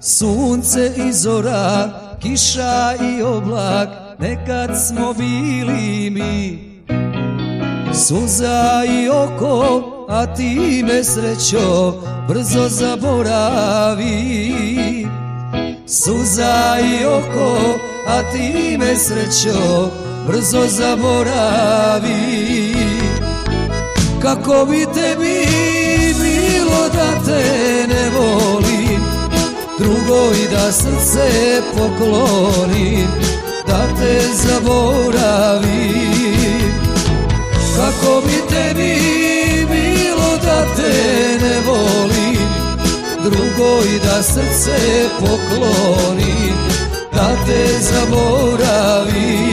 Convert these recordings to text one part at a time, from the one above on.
Sunce i zora, kiša i oblak, nekad smo bili mi. Suza i oko, a ti me srećo brzo zaboravi. Suza i oko, a ti me srećo brzo zaboravi. Kako bi tebi bilo da te ne volim, drugoj da srce poklonim, da te zaboravim. Kako bi tebi bilo da te ne volim, drugoj da srce poklonim, da te zaboravim.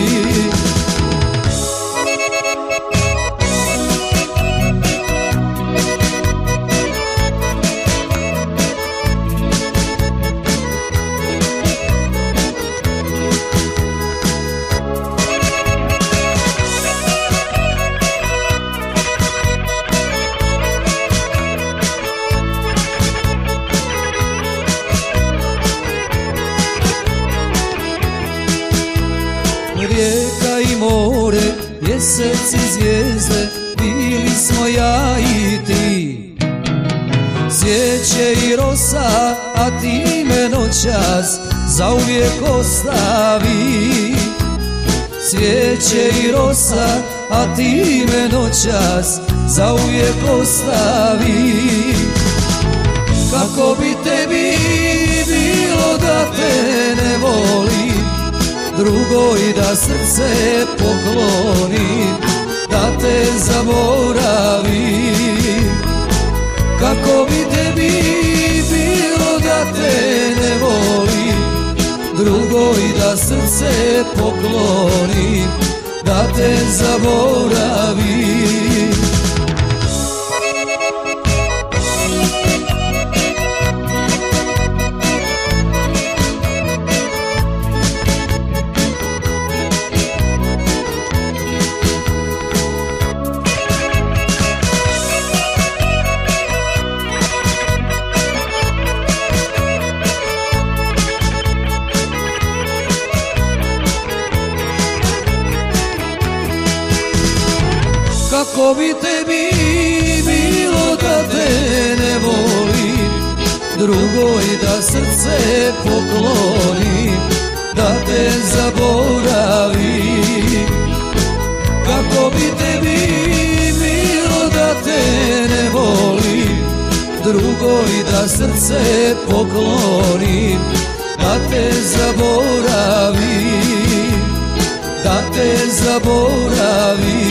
Rijeka i more, mjesec i zvijezde, bili smo ja i ti. Cvijeće i rosa, a ti me noćas zauvijek ostavi. Cvijeće i rosa, a ti me noćas zauvijek ostavi. Kako bi tebi bilo da te ne volim, drugoj da srce poklonim, da te zaboravim. Kako bi tebi bilo da te ne volim, drugoj da srce poklonim, da te zaboravim. Kako bi tebi bilo da te ne volim, drugoj da srce poklonim, da te zaboravim. Kako bi tebi bilo da te ne volim, drugoj da srce poklonim, da te zaboravim, da te zaboravim.